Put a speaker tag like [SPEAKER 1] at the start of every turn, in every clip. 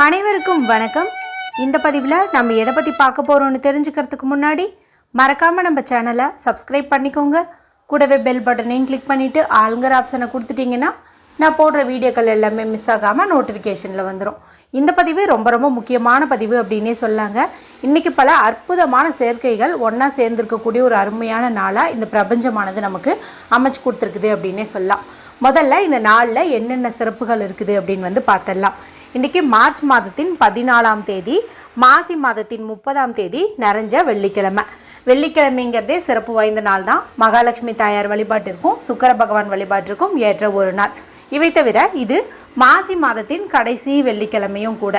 [SPEAKER 1] அனைவருக்கும் வணக்கம். இந்த பதிவில் நம்ம எதை பற்றி பார்க்க போகிறோம்னு தெரிஞ்சுக்கிறதுக்கு முன்னாடி மறக்காமல் நம்ம சேனலை சப்ஸ்கிரைப் பண்ணிக்கோங்க. கூடவே பெல் பட்டனையும் கிளிக் பண்ணிவிட்டு ஆளுங்கிற ஆப்ஷனை கொடுத்துட்டிங்கன்னா நான் போடுற வீடியோக்கள் எல்லாமே மிஸ் ஆகாமல் நோட்டிஃபிகேஷனில் வந்துடும். இந்த பதிவு ரொம்ப ரொம்ப முக்கியமான பதிவு அப்படின்னே சொல்லாங்க. இன்றைக்கி பல அற்புதமான சேர்க்கைகள் ஒன்றா சேர்ந்துருக்கக்கூடிய ஒரு அருமையான நாளாக இந்த பிரபஞ்சமானது நமக்கு அமைச்சு கொடுத்துருக்குது அப்படின்னே சொல்லலாம். முதல்ல இந்த நாளில் என்னென்ன சிறப்புகள் இருக்குது அப்படின்னு பார்த்துடலாம். இன்றைக்கி மார்ச் மாதத்தின் 14ஆம் தேதி, மாசி மாதத்தின் 30ஆம் தேதி நிறைஞ்ச வெள்ளிக்கிழமை. வெள்ளிக்கிழமைங்கிறதே சிறப்பு வாய்ந்த நாள் தான். மகாலட்சுமி தாயார் வழிபாட்டிற்கும் சுக்கிர பகவான் வழிபாட்டிற்கும் ஏற்ற ஒரு நாள். இவை தவிர இது மாசி மாதத்தின் கடைசி வெள்ளிக்கிழமையும் கூட.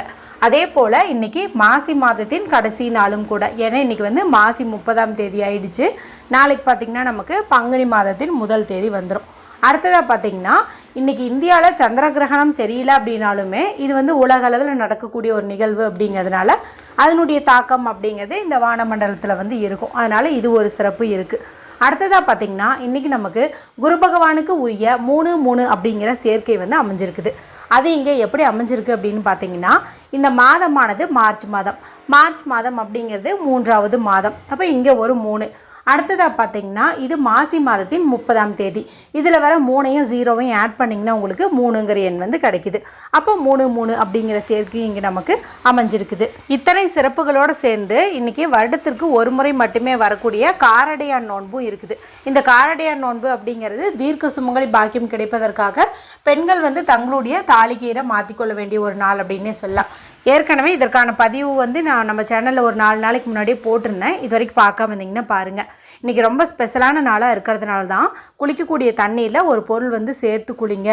[SPEAKER 1] அதே போல் இன்றைக்கி மாசி மாதத்தின் கடைசி நாளும் கூட. ஏன்னா இன்றைக்கி மாசி 30ஆம் தேதி ஆயிடுச்சு. நாளைக்கு பார்த்திங்கன்னா நமக்கு பங்குனி மாதத்தின் முதல் தேதி வந்துடும். அடுத்ததாக பார்த்திங்கன்னா இன்றைக்கி இந்தியாவில் சந்திர கிரகணம் தெரியல அப்படின்னாலுமே இது உலக அளவில் நடக்கக்கூடிய ஒரு நிகழ்வு அப்படிங்கிறதுனால அதனுடைய தாக்கம் அப்படிங்கிறது இந்த வானமண்டலத்தில் இருக்கும். அதனால் இது ஒரு சிறப்பு இருக்குது. அடுத்ததாக பார்த்திங்கன்னா இன்றைக்கி நமக்கு குரு பகவானுக்கு உரிய 3-3 அப்படிங்கிற சேர்க்கை அமைஞ்சிருக்குது. அது இங்கே எப்படி அமைஞ்சிருக்கு அப்படின்னு பார்த்தீங்கன்னா, இந்த மாதமானது மார்ச் மாதம் அப்படிங்கிறது 3ஆவது மாதம். அப்போ இங்கே ஒரு 3. அடுத்ததாக பார்த்திங்கன்னா இது மாசி மாதத்தின் 30ஆம் தேதி. இதில் வர 3ஐயும் 0வையும் ஆட் பண்ணிங்கன்னா உங்களுக்கு 3ங்கிற எண் கிடைக்குது. அப்போ 3-3 அப்படிங்கிற சேர்க்கையும் இங்கே நமக்கு அமைஞ்சிருக்குது. இத்தனை சிறப்புகளோடு சேர்ந்து இன்றைக்கி வருடத்திற்கு ஒரு முறை மட்டுமே வரக்கூடிய காரடையான் நோன்பும் இருக்குது. இந்த காரடையான் நோன்பு அப்படிங்கிறது தீர்க்க சுமங்கலி பாக்கியம் கிடைப்பதற்காக பெண்கள் தங்களுடைய தாலிக்கீரை மாற்றிக்கொள்ள வேண்டிய ஒரு நாள் அப்படின்னே சொல்லலாம். ஏற்கனவே இதற்கான பதிவு நான் நம்ம சேனலில் ஒரு 4 நாளைக்கு முன்னாடியே போட்டிருந்தேன். இது வரைக்கும் பார்க்காம இருந்தீங்கன்னா பாருங்கள். இன்றைக்கி ரொம்ப ஸ்பெஷலான நாளாக இருக்கிறதுனால தான் குளிக்கக்கூடிய தண்ணியில் ஒரு பொருள் சேர்த்து குளிங்க.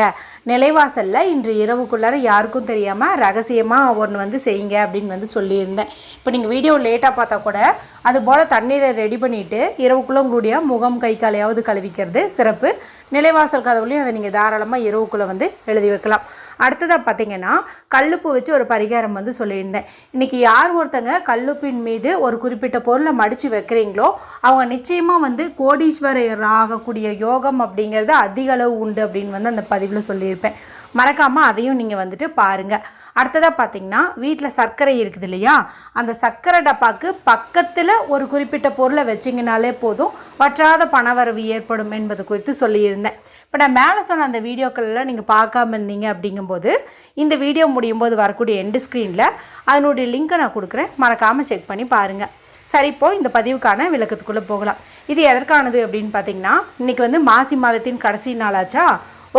[SPEAKER 1] நிலைவாசலில் இன்று இரவுக்குள்ளார யாருக்கும் தெரியாமல் ரகசியமாக ஒன்று செய்யுங்க அப்படின்னு சொல்லியிருந்தேன். இப்போ நீங்கள் வீடியோ லேட்டாக பார்த்தா கூட அதுபோல் தண்ணீரை ரெடி பண்ணிவிட்டு இரவுக்குள்ளே உங்களுடைய முகம் கை காலையாவது கழுவிக்கிறது சிறப்பு. நிலைவாசல் கதவுலையும் அதை நீங்கள் தாராளமாக இரவுக்குள்ளே எழுதி வைக்கலாம். அடுத்ததாக பார்த்திங்கன்னா கல்லுப்பு வச்சு ஒரு பரிகாரம் சொல்லியிருந்தேன். இன்றைக்கி யார் ஒருத்தங்க கல்லுப்பின் மீது ஒரு குறிப்பிட்ட பொருளை மடித்து வைக்கிறீங்களோ அவங்க நிச்சயமாக கோடீஸ்வரர் ஆகக்கூடிய யோகம் அப்படிங்கிறது அதிக அளவு உண்டு அப்படின்னு அந்த பதிவில் சொல்லியிருப்பேன். மறக்காமல் அதையும் நீங்கள் பாருங்கள். அடுத்ததாக பார்த்திங்கன்னா வீட்டில் சர்க்கரை இருக்குது இல்லையா, அந்த சர்க்கரை டப்பாக்கு பக்கத்தில் ஒரு குறிப்பிட்ட பொருளை வச்சிங்கனாலே போதும், வற்றாத பணவரவு ஏற்படும் என்பது குறித்து சொல்லியிருந்தேன். இப்போ நான் மேலே சொன்ன அந்த வீடியோக்களில் நீங்கள் பார்க்காம இருந்தீங்க அப்படிங்கும்போது இந்த வீடியோ முடியும் போது வரக்கூடிய எண்டு ஸ்க்ரீனில் அதனுடைய லிங்க்கை நான் கொடுக்குறேன். மறக்காமல் செக் பண்ணி பாருங்கள். சரி, இப்போது இந்த பதிவுக்கான விளக்கத்துக்குள்ளே போகலாம். இது எதற்கானது அப்படின்னு பார்த்திங்கன்னா, இன்றைக்கி மாசி மாதத்தின் கடைசி நாளாச்சா.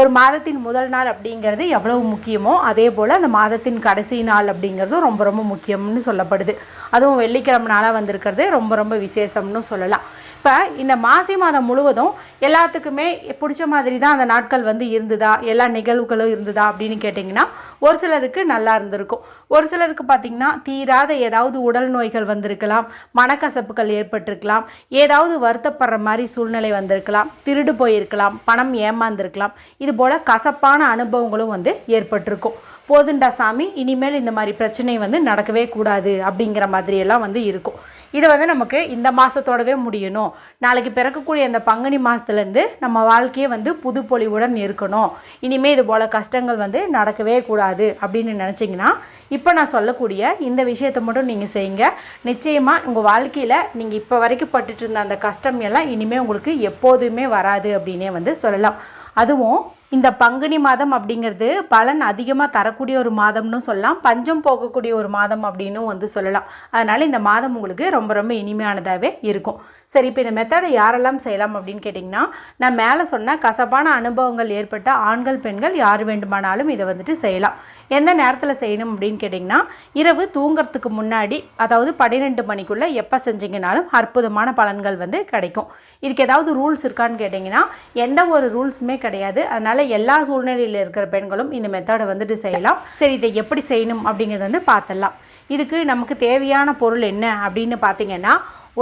[SPEAKER 1] ஒரு மாதத்தின் முதல் நாள் அப்படிங்கிறது எவ்வளவு முக்கியமோ அதே போல் அந்த மாதத்தின் கடைசி நாள் அப்படிங்கிறதும் ரொம்ப ரொம்ப முக்கியம்னு சொல்லப்படுது. அதுவும் வெள்ளிக்கிழமை நாளாக வந்திருக்கிறது ரொம்ப ரொம்ப விசேஷம்னு சொல்லலாம். இப்போ இந்த மாசி மாதம் முழுவதும் எல்லாத்துக்குமே பிடிச்ச மாதிரி தான் அந்த நாட்கள் இருந்ததா, எல்லா நிகழ்வுகளும் இருந்ததா அப்படின்னு கேட்டிங்கன்னா ஒரு சிலருக்கு நல்லா இருந்திருக்கும். ஒரு சிலருக்கு பார்த்திங்கன்னா தீராத ஏதாவது உடல் நோய்கள் வந்திருக்கலாம், மனக்கசப்புகள் ஏற்பட்டிருக்கலாம், ஏதாவது வருத்தப்படுற மாதிரி சூழ்நிலை வந்திருக்கலாம், திருடு போயிருக்கலாம், பணம் ஏமாந்துருக்கலாம். இது போல் கசப்பான அனுபவங்களும் ஏற்பட்டிருக்கும். போதுண்டா சாமி, இனிமேல் இந்த மாதிரி பிரச்சனை நடக்கவே கூடாது அப்படிங்கிற மாதிரியெல்லாம் இருக்கும். இது நமக்கு இந்த மாதத்தோடவே முடியணும், நாளைக்கு பிறக்கக்கூடிய அந்த பங்குனி மாதத்துலேருந்து நம்ம வாழ்க்கையை புது பொலிவுடன் இருக்கணும், இனிமேல் இது போல் கஷ்டங்கள் நடக்கவே கூடாது அப்படின்னு நினச்சிங்கன்னா இப்போ நான் சொல்லக்கூடிய இந்த விஷயத்தை மட்டும் நீங்கள் செய்யுங்க. நிச்சயமாக உங்கள் வாழ்க்கையில் நீங்கள் இப்போ வரைக்கும் பட்டுட்டு இருந்த அந்த கஷ்டம் எல்லாம் இனிமேல் உங்களுக்கு எப்போதுமே வராது அப்படின்னே சொல்லலாம். அதுவும் இந்த பங்குனி மாதம் அப்படிங்கிறது பலன் அதிகமாக தரக்கூடிய ஒரு மாதம்னு சொல்லலாம், பஞ்சம் போகக்கூடிய ஒரு மாதம் அப்படின்னு சொல்லலாம். அதனால் இந்த மாதம் உங்களுக்கு ரொம்ப ரொம்ப இனிமையானதாகவே இருக்கும். சரி, இப்போ இந்த மெத்தடை யாரெல்லாம் செய்யலாம் அப்படின்னு கேட்டிங்கன்னா, நான் மேலே சொன்ன கசப்பான அனுபவங்கள் ஏற்பட்ட ஆண்கள் பெண்கள் யார் வேண்டுமானாலும் இதை செய்யலாம். எந்த நேரத்தில் செய்யணும் அப்படின்னு கேட்டிங்கன்னா, இரவு தூங்கிறதுக்கு முன்னாடி, அதாவது 12 மணிக்குள்ளே எப்போ செஞ்சிங்கனாலும் அற்புதமான பலன்கள் கிடைக்கும். இதுக்கு ஏதாவது ரூல்ஸ் இருக்கான்னு கேட்டிங்கன்னா எந்த ஒரு ரூல்ஸுமே கிடையாது. அதனால் எல்லா சூழ்நிலையில் இருக்கிற பெண்களும் இந்த மெத்தடை செய்யலாம். சரி, இதை எப்படி செய்யணும் அப்படிங்கிறது பார்த்துடலாம். இதுக்கு நமக்கு தேவையான பொருள் என்ன அப்படின்னு பார்த்தீங்கன்னா,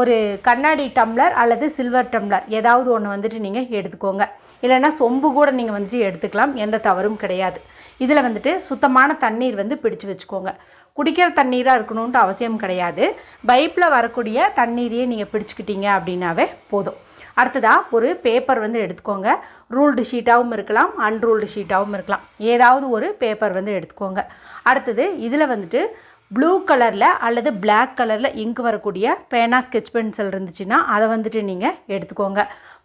[SPEAKER 1] ஒரு கண்ணாடி டம்ளர் அல்லது சில்வர் டம்ளர் ஏதாவது ஒன்று நீங்கள் எடுத்துக்கோங்க. இல்லைன்னா சொம்பு கூட நீங்கள் எடுத்துக்கலாம், எந்த தவறும் கிடையாது. இதில் சுத்தமான தண்ணீர் பிடிச்சு வச்சுக்கோங்க. குடிக்கிற தண்ணீராக இருக்கணுன்ட்டு அவசியம் கிடையாது. பைப்பில் வரக்கூடிய தண்ணீரையே நீங்கள் பிடிச்சிக்கிட்டீங்க அப்படின்னாவே போதும். அடுத்ததாக ஒரு பேப்பர் வந்து எடுத்துக்கோங்க. ரூல்டு ஷீட்டாகவும் இருக்கலாம், அன்ரூல்டு ஷீட்டாகவும் இருக்கலாம். ஏதாவது ஒரு பேப்பர் வந்து எடுத்துக்கோங்க. அடுத்தது இதில் வந்துட்டு ப்ளூ கலரில் அல்லது பிளாக் கலரில் இங்கு வரக்கூடிய பேனா ஸ்கெட்ச் பென்சில் இருந்துச்சுன்னா அதை வந்துட்டு நீங்கள் எடுத்துக்கோங்க.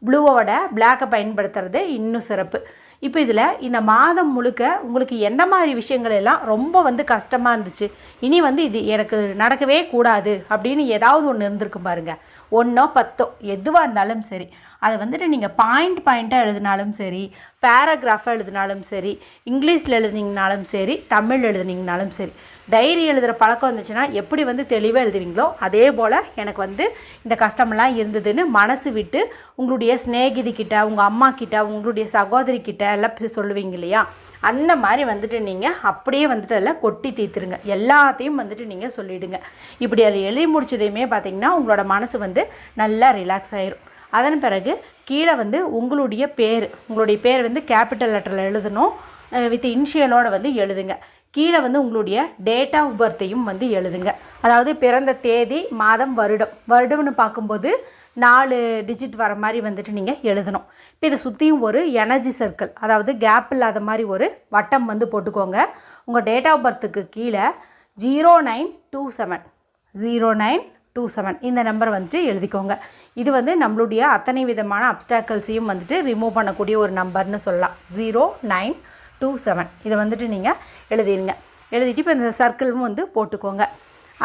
[SPEAKER 1] ப்ளூவோட பிளாக்கை பயன்படுத்துறது இன்னும் சிறப்பு. இப்போ இதில் இந்த மாதம் முழுக்க உங்களுக்கு எந்த மாதிரி விஷயங்கள் எல்லாம் ரொம்ப வந்து கஷ்டமாக இருந்துச்சு, இனி வந்து இது எனக்கு நடக்கவே கூடாது அப்படின்னு ஏதாவது ஒன்று இருந்திருக்கு பாருங்கள். 1 10 எதுவாக இருந்தாலும் சரி, அதை வந்துட்டு நீங்கள் பாயிண்ட்டாக எழுதினாலும் சரி, பேராகிராஃபாக எழுதினாலும் சரி, இங்கிலீஷில் எழுதினீங்கனாலும் சரி, தமிழ் எழுதினீங்கனாலும் சரி, டைரி எழுதுகிற பழக்கம் இருந்துச்சுன்னா எப்படி வந்து தெளிவாக எழுதுவீங்களோ அதே போல் எனக்கு வந்து இந்த கஷ்டமெல்லாம் இருந்ததுன்னு மனசு விட்டு உங்களுடைய சிநேகிதிக்கிட்ட, உங்கள் அம்மா கிட்ட, உங்களுடைய சகோதரிக்கிட்ட எல்லாம் சொல்லுவீங்க இல்லையா, அந்த மாதிரி வந்துட்டு நீங்கள் அப்படியே வந்துட்டு அதில் கொட்டி தீர்த்துருங்க. எல்லாத்தையும் வந்துட்டு நீங்கள் சொல்லிவிடுங்க. இப்படி அதை எழுதி முடிச்சதையுமே பார்த்திங்கன்னா உங்களோட மனசு வந்து நல்லா ரிலாக்ஸ் ஆகிரும். அதன் பிறகு கீழே வந்து உங்களுடைய பேர் வந்து கேபிட்டல் லெட்டரில் எழுதணும், வித் இனிஷியலோடு வந்து எழுதுங்க. கீழே வந்து உங்களுடைய டேட் ஆஃப் பர்த்தையும் வந்து எழுதுங்க. அதாவது பிறந்த தேதி, மாதம், வருடம்னு பார்க்கும்போது 4 டிஜிட் வர மாதிரி வந்துட்டு நீங்கள் எழுதணும். இப்போ இதை சுற்றியும் ஒரு எனர்ஜி சர்க்கிள், அதாவது கேப் இல்லாத மாதிரி ஒரு வட்டம் வந்து போட்டுக்கோங்க. உங்கள் டேட் ஆஃப் பர்த்துக்கு கீழே 0927 இந்த நம்பர் வந்துட்டு எழுதிக்கோங்க. இது வந்து நம்மளுடைய அத்தனை விதமான அப்டாக்கிள்ஸையும் வந்துட்டு ரிமூவ் பண்ணக்கூடிய ஒரு நம்பர்னு சொல்லலாம். 0927 இதை வந்துட்டு நீங்கள் எழுதிடுங்க. எழுதிட்டு இப்போ இந்த சர்க்கிளும் வந்து போட்டுக்கோங்க.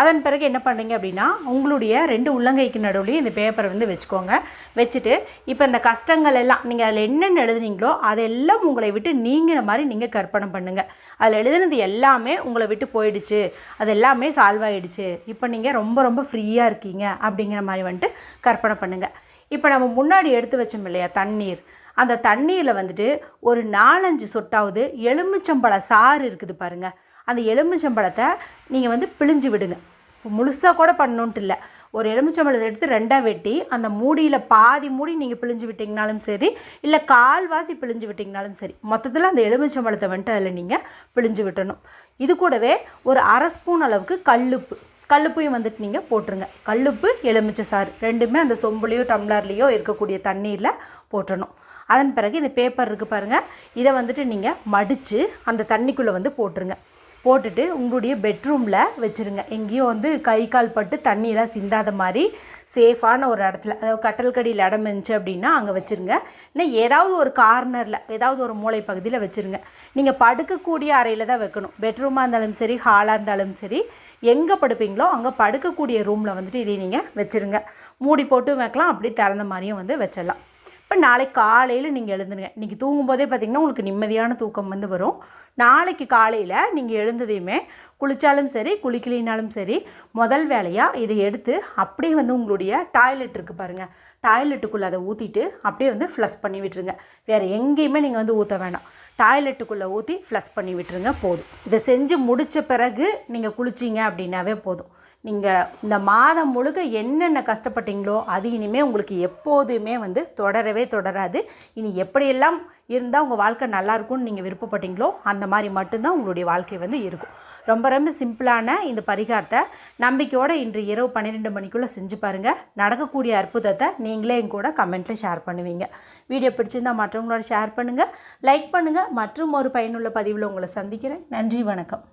[SPEAKER 1] அதன் பிறகு என்ன பண்ணுறீங்க அப்படின்னா, உங்களுடைய 2 உள்ளங்கைக்கு நடுவுலையும் இந்த பேப்பரை வந்து வச்சுக்கோங்க. வச்சுட்டு இப்போ இந்த கஷ்டங்கள் எல்லாம் நீங்கள் அதில் என்னென்ன எழுதுனீங்களோ அதெல்லாம் உங்களை விட்டு நீங்கிற மாதிரி நீங்கள் கற்பனை பண்ணுங்கள். அதில் எழுதுனது எல்லாமே உங்களை விட்டு போயிடுச்சு, அது எல்லாமே சால்வ் ஆகிடுச்சு, இப்போ நீங்கள் ரொம்ப ஃப்ரீயாக இருக்கீங்க அப்படிங்கிற மாதிரி வந்துட்டு கற்பனை பண்ணுங்கள். இப்போ நம்ம முன்னாடி எடுத்து வச்சோம் இல்லையா தண்ணீர், அந்த தண்ணீரில் வந்துட்டு ஒரு 4-5 சொட்டாவது எலுமிச்சம்பழ சாறு இருக்குது பாருங்கள், அந்த எலுமிச்சம்பழத்தை நீங்கள் வந்து பிழிஞ்சு விடுங்க. முழுசாக கூட பண்ணணுன்ட்டு இல்லை, ஒரு எலுமிச்சம்பழத்தை எடுத்து 2ஆக வெட்டி அந்த மூடியில் பாதி மூடி நீங்கள் பிழிஞ்சு விட்டிங்கனாலும் சரி, இல்லை கால்வாசி பிழிஞ்சு விட்டிங்கனாலும் சரி, மொத்தத்தில் அந்த எலுமிச்சம்பழத்தை வந்துட்டு அதில் நீங்கள் பிழிஞ்சு விட்டணும். இது கூடவே ஒரு 1/2 ஸ்பூன் அளவுக்கு கல்லுப்பையும் வந்துட்டு நீங்கள் போட்டுருங்க. கல்லுப்பு, எலுமிச்சை சாறு ரெண்டுமே அந்த சொம்புலேயோ டம்ளர்லேயோ இருக்கக்கூடிய தண்ணீரில் போட்டணும். அதன் பிறகு இந்த பேப்பர் இருக்குது பாருங்கள், இதை வந்துட்டு நீங்கள் மடித்து அந்த தண்ணிக்குள்ளே வந்து போட்டுருங்க. போட்டுட்டு உங்களுடைய பெட்ரூமில் வச்சுருங்க. எங்கேயும் வந்து கை கால் பட்டு தண்ணியெலாம் சிந்தாத மாதிரி சேஃபான ஒரு இடத்துல, அதாவது கட்டல் கடியில் இடம் இருந்துச்சு அப்படின்னா அங்கே வச்சுருங்க. இல்லை ஏதாவது ஒரு கார்னரில், ஏதாவது ஒரு மூளை பகுதியில் வச்சுருங்க. நீங்கள் படுக்கக்கூடிய அறையில் தான் வைக்கணும். பெட்ரூமாக இருந்தாலும் சரி, ஹாலாக இருந்தாலும் சரி, எங்கே படுப்பீங்களோ அங்கே படுக்கக்கூடிய ரூமில் வந்துட்டு இதை நீங்கள் வச்சுருங்க. மூடி போட்டு வைக்கலாம், அப்படி திறந்த மாதிரியும் வந்து வச்சிடலாம். இப்போ நாளைக்கு காலையில் நீங்கள் எழுந்துருங்க. இன்றைக்கி தூங்கும்போதே பார்த்திங்கன்னா உங்களுக்கு நிம்மதியான தூக்கம் வந்து வரும். நாளைக்கு காலையில் நீங்கள் எழுந்ததையுமே குளித்தாலும் சரி, குளிக்கலினாலும் சரி, முதல் வேலையாக இதை எடுத்து அப்படியே வந்து உங்களுடைய டாய்லெட் இருக்குது பாருங்கள், டாய்லெட்டுக்குள்ளே அதை ஊற்றிட்டு அப்படியே வந்து ஃப்ளஷ் பண்ணி விட்டுருங்க. வேறு எங்கேயுமே நீங்கள் வந்து ஊற்ற வேண்டாம், டாய்லெட்டுக்குள்ளே ஊற்றி ஃப்ளஷ் பண்ணி விட்டுருங்க போதும். இதை செஞ்சு முடித்த பிறகு நீங்கள் குளிச்சிங்க அப்படின்னாவே போதும். நீங்கள் இந்த மாதம் முழுக்க என்னென்ன கஷ்டப்பட்டீங்களோ அது இனிமேல் உங்களுக்கு எப்போதுமே வந்து தொடராது. இனி எப்படியெல்லாம் இருந்தால் உங்கள் வாழ்க்கை நல்லாயிருக்கும்னு நீங்கள் விருப்பப்பட்டீங்களோ அந்த மாதிரி மட்டும்தான் உங்களுடைய வாழ்க்கை வந்து இருக்கும். ரொம்ப சிம்பிளான இந்த பரிகாரத்தை நம்பிக்கையோடு இன்று இரவு 12 மணிக்குள்ளே செஞ்சு பாருங்கள். நடக்கக்கூடிய அற்புதத்தை நீங்களே என் கூட கமெண்ட்டில் ஷேர் பண்ணுவீங்க. வீடியோ பிடிச்சிருந்தால் மற்றவங்களோட ஷேர் பண்ணுங்கள், லைக் பண்ணுங்கள். மற்றும் ஒரு பயனுள்ள பதிவில் உங்களை சந்திக்கிறேன். நன்றி, வணக்கம்.